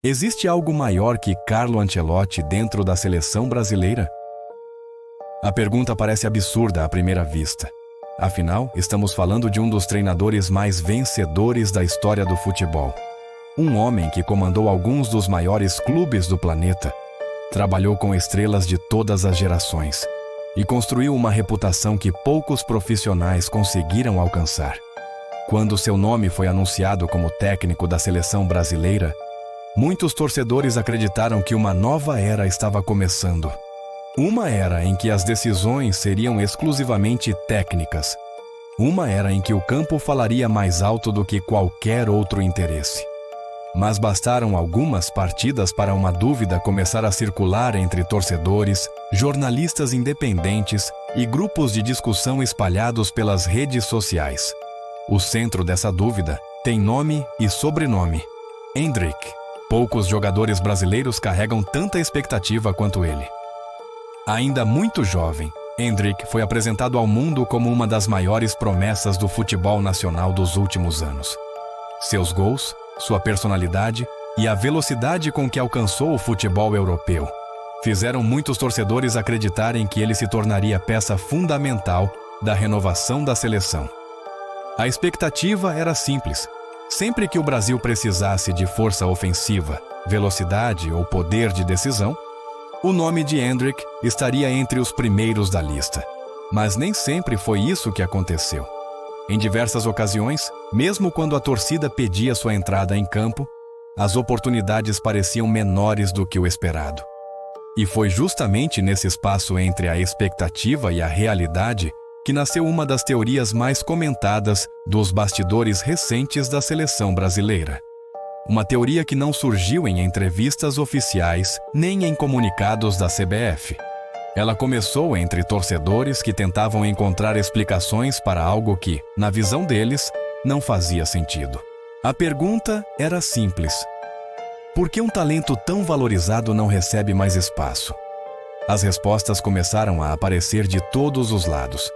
Existe algo maior que Carlo Ancelotti dentro da seleção brasileira? A pergunta parece absurda à primeira vista. Afinal, estamos falando de um dos treinadores mais vencedores da história do futebol. Um homem que comandou alguns dos maiores clubes do planeta, trabalhou com estrelas de todas as gerações e construiu uma reputação que poucos profissionais conseguiram alcançar. Quando seu nome foi anunciado como técnico da seleção brasileira, muitos torcedores acreditaram que uma nova era estava começando. Uma era em que as decisões seriam exclusivamente técnicas. Uma era em que o campo falaria mais alto do que qualquer outro interesse. Mas bastaram algumas partidas para uma dúvida começar a circular entre torcedores, jornalistas independentes e grupos de discussão espalhados pelas redes sociais. O centro dessa dúvida tem nome e sobrenome: Endrick. Poucos jogadores brasileiros carregam tanta expectativa quanto ele. Ainda muito jovem, Endrick foi apresentado ao mundo como uma das maiores promessas do futebol nacional dos últimos anos. Seus gols, sua personalidade e a velocidade com que alcançou o futebol europeu fizeram muitos torcedores acreditarem que ele se tornaria peça fundamental da renovação da seleção. A expectativa era simples. Sempre que o Brasil precisasse de força ofensiva, velocidade ou poder de decisão, o nome de Endrick estaria entre os primeiros da lista. Mas nem sempre foi isso que aconteceu. Em diversas ocasiões, mesmo quando a torcida pedia sua entrada em campo, as oportunidades pareciam menores do que o esperado. E foi justamente nesse espaço entre a expectativa e a realidade que nasceu uma das teorias mais comentadas dos bastidores recentes da seleção brasileira. Uma teoria que não surgiu em entrevistas oficiais nem em comunicados da CBF. Ela começou entre torcedores que tentavam encontrar explicações para algo que, na visão deles, não fazia sentido. A pergunta era simples: por que um talento tão valorizado não recebe mais espaço? As respostas começaram a aparecer de todos os lados.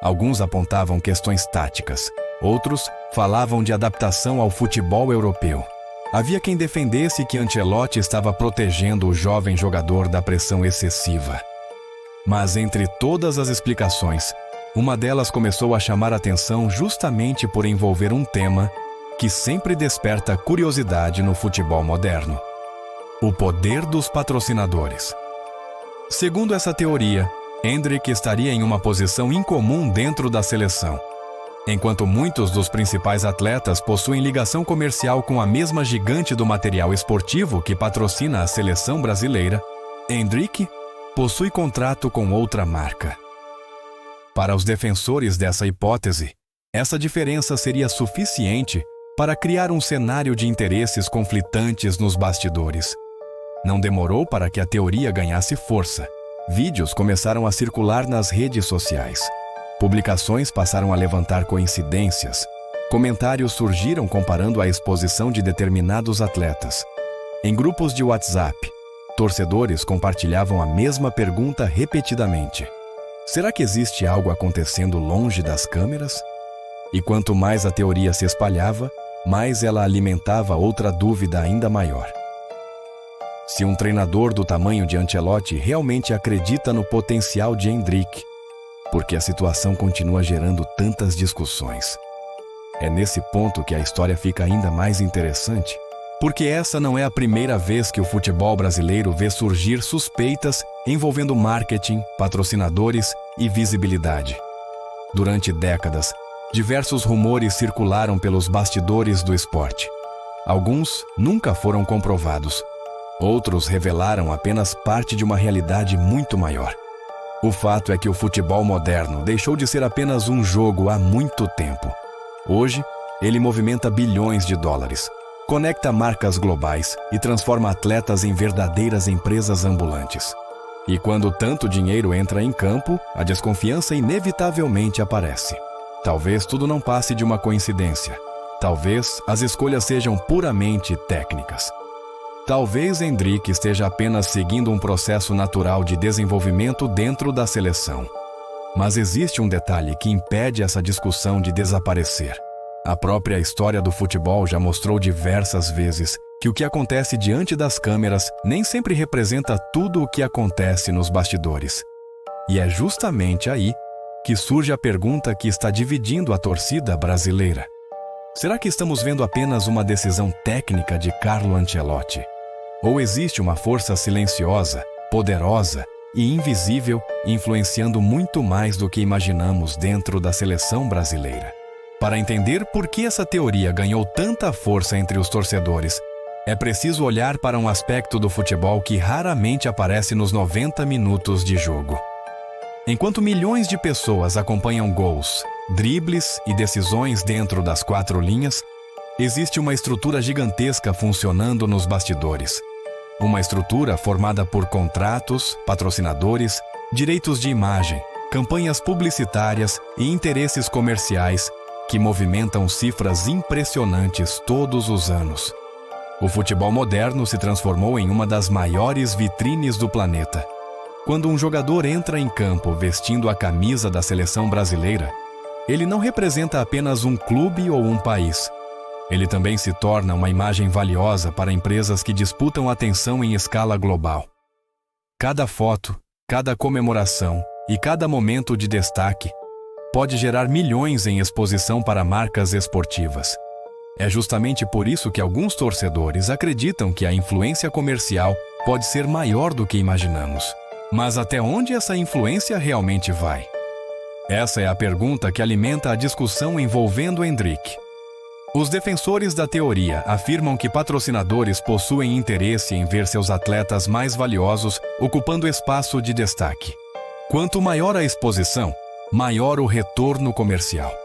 Alguns apontavam questões táticas, outros falavam de adaptação ao futebol europeu. Havia quem defendesse que Ancelotti estava protegendo o jovem jogador da pressão excessiva. Mas entre todas as explicações, uma delas começou a chamar atenção justamente por envolver um tema que sempre desperta curiosidade no futebol moderno: o poder dos patrocinadores. Segundo essa teoria, Endrick estaria em uma posição incomum dentro da seleção. Enquanto muitos dos principais atletas possuem ligação comercial com a mesma gigante do material esportivo que patrocina a seleção brasileira, Endrick possui contrato com outra marca. Para os defensores dessa hipótese, essa diferença seria suficiente para criar um cenário de interesses conflitantes nos bastidores. Não demorou para que a teoria ganhasse força. Vídeos começaram a circular nas redes sociais. Publicações passaram a levantar coincidências. Comentários surgiram comparando a exposição de determinados atletas. Em grupos de WhatsApp, torcedores compartilhavam a mesma pergunta repetidamente: será que existe algo acontecendo longe das câmeras? E quanto mais a teoria se espalhava, mais ela alimentava outra dúvida ainda maior. Se um treinador do tamanho de Ancelotti realmente acredita no potencial de Endrick, por que a situação continua gerando tantas discussões? É nesse ponto que a história fica ainda mais interessante, porque essa não é a primeira vez que o futebol brasileiro vê surgir suspeitas envolvendo marketing, patrocinadores e visibilidade. Durante décadas, diversos rumores circularam pelos bastidores do esporte. Alguns nunca foram comprovados. Outros revelaram apenas parte de uma realidade muito maior. O fato é que o futebol moderno deixou de ser apenas um jogo há muito tempo. Hoje, ele movimenta bilhões de dólares, conecta marcas globais e transforma atletas em verdadeiras empresas ambulantes. E quando tanto dinheiro entra em campo, a desconfiança inevitavelmente aparece. Talvez tudo não passe de uma coincidência. Talvez as escolhas sejam puramente técnicas. Talvez Endrick esteja apenas seguindo um processo natural de desenvolvimento dentro da seleção. Mas existe um detalhe que impede essa discussão de desaparecer. A própria história do futebol já mostrou diversas vezes que o que acontece diante das câmeras nem sempre representa tudo o que acontece nos bastidores. E é justamente aí que surge a pergunta que está dividindo a torcida brasileira. Será que estamos vendo apenas uma decisão técnica de Carlo Ancelotti? Ou existe uma força silenciosa, poderosa e invisível influenciando muito mais do que imaginamos dentro da seleção brasileira? Para entender por que essa teoria ganhou tanta força entre os torcedores, é preciso olhar para um aspecto do futebol que raramente aparece nos 90 minutos de jogo. Enquanto milhões de pessoas acompanham gols, dribles e decisões dentro das 4 linhas, existe uma estrutura gigantesca funcionando nos bastidores. Uma estrutura formada por contratos, patrocinadores, direitos de imagem, campanhas publicitárias e interesses comerciais que movimentam cifras impressionantes todos os anos. O futebol moderno se transformou em uma das maiores vitrines do planeta. Quando um jogador entra em campo vestindo a camisa da seleção brasileira, ele não representa apenas um clube ou um país. Ele também se torna uma imagem valiosa para empresas que disputam atenção em escala global. Cada foto, cada comemoração e cada momento de destaque pode gerar milhões em exposição para marcas esportivas. É justamente por isso que alguns torcedores acreditam que a influência comercial pode ser maior do que imaginamos. Mas até onde essa influência realmente vai? Essa é a pergunta que alimenta a discussão envolvendo Endrick. Os defensores da teoria afirmam que patrocinadores possuem interesse em ver seus atletas mais valiosos ocupando espaço de destaque. Quanto maior a exposição, maior o retorno comercial.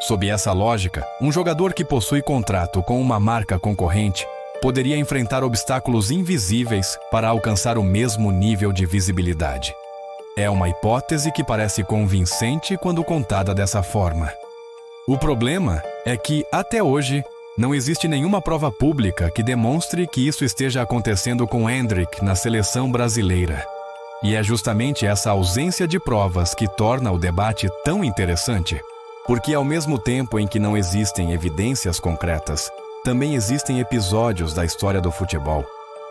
Sob essa lógica, um jogador que possui contrato com uma marca concorrente poderia enfrentar obstáculos invisíveis para alcançar o mesmo nível de visibilidade. É uma hipótese que parece convincente quando contada dessa forma. O problema é que, até hoje, não existe nenhuma prova pública que demonstre que isso esteja acontecendo com Endrick na seleção brasileira. E é justamente essa ausência de provas que torna o debate tão interessante. Porque ao mesmo tempo em que não existem evidências concretas, também existem episódios da história do futebol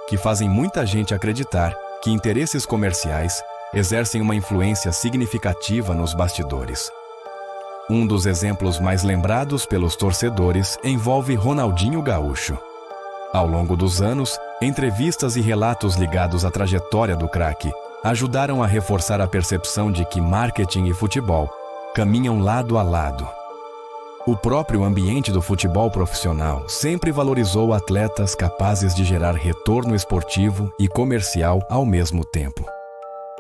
que fazem muita gente acreditar que interesses comerciais exercem uma influência significativa nos bastidores. Um dos exemplos mais lembrados pelos torcedores envolve Ronaldinho Gaúcho. Ao longo dos anos, entrevistas e relatos ligados à trajetória do craque ajudaram a reforçar a percepção de que marketing e futebol caminham lado a lado. O próprio ambiente do futebol profissional sempre valorizou atletas capazes de gerar retorno esportivo e comercial ao mesmo tempo.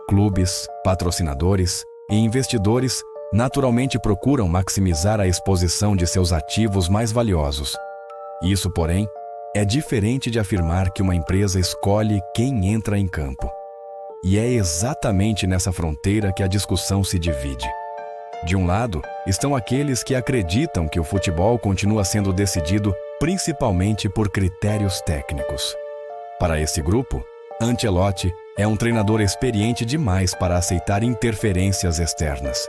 Clubes, patrocinadores e investidores naturalmente procuram maximizar a exposição de seus ativos mais valiosos. Isso, porém, é diferente de afirmar que uma empresa escolhe quem entra em campo. E é exatamente nessa fronteira que a discussão se divide. De um lado, estão aqueles que acreditam que o futebol continua sendo decidido principalmente por critérios técnicos. Para esse grupo, Ancelotti é um treinador experiente demais para aceitar interferências externas.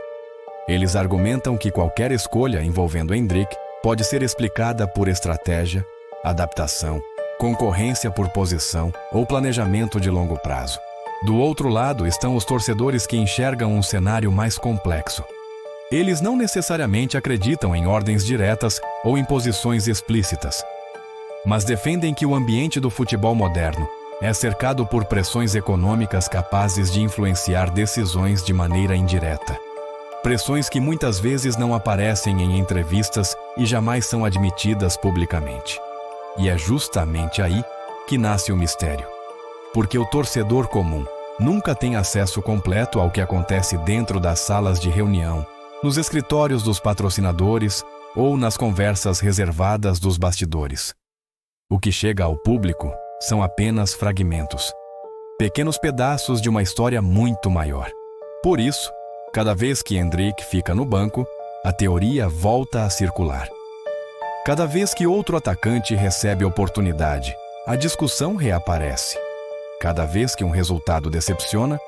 Eles argumentam que qualquer escolha envolvendo Endrick pode ser explicada por estratégia, adaptação, concorrência por posição ou planejamento de longo prazo. Do outro lado estão os torcedores que enxergam um cenário mais complexo. Eles não necessariamente acreditam em ordens diretas ou imposições explícitas, mas defendem que o ambiente do futebol moderno é cercado por pressões econômicas capazes de influenciar decisões de maneira indireta. Pressões que muitas vezes não aparecem em entrevistas e jamais são admitidas publicamente. E é justamente aí que nasce o mistério. Porque o torcedor comum nunca tem acesso completo ao que acontece dentro das salas de reunião, nos escritórios dos patrocinadores ou nas conversas reservadas dos bastidores. O que chega ao público são apenas fragmentos, pequenos pedaços de uma história muito maior. Por isso, cada vez que Endrick fica no banco, a teoria volta a circular. Cada vez que outro atacante recebe oportunidade, a discussão reaparece. Cada vez que um resultado decepciona,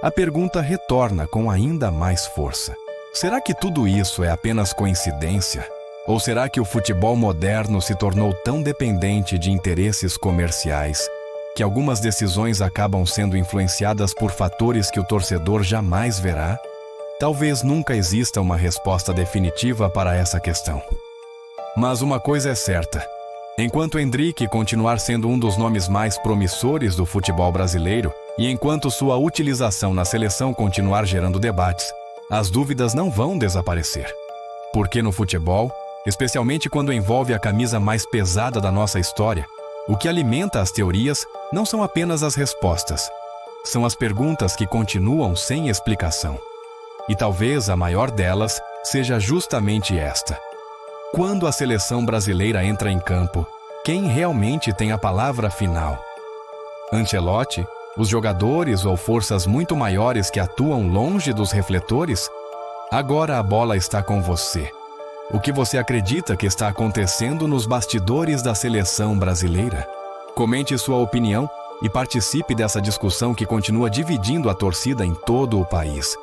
a pergunta retorna com ainda mais força. Será que tudo isso é apenas coincidência? Ou será que o futebol moderno se tornou tão dependente de interesses comerciais que algumas decisões acabam sendo influenciadas por fatores que o torcedor jamais verá? Talvez nunca exista uma resposta definitiva para essa questão. Mas uma coisa é certa: enquanto Endrick continuar sendo um dos nomes mais promissores do futebol brasileiro e enquanto sua utilização na seleção continuar gerando debates, as dúvidas não vão desaparecer. Porque no futebol, especialmente quando envolve a camisa mais pesada da nossa história, o que alimenta as teorias não são apenas as respostas, são as perguntas que continuam sem explicação. E talvez a maior delas seja justamente esta: quando a seleção brasileira entra em campo, quem realmente tem a palavra final? Ancelotti? Os jogadores ou forças muito maiores que atuam longe dos refletores? Agora a bola está com você. O que você acredita que está acontecendo nos bastidores da seleção brasileira? Comente sua opinião e participe dessa discussão que continua dividindo a torcida em todo o país.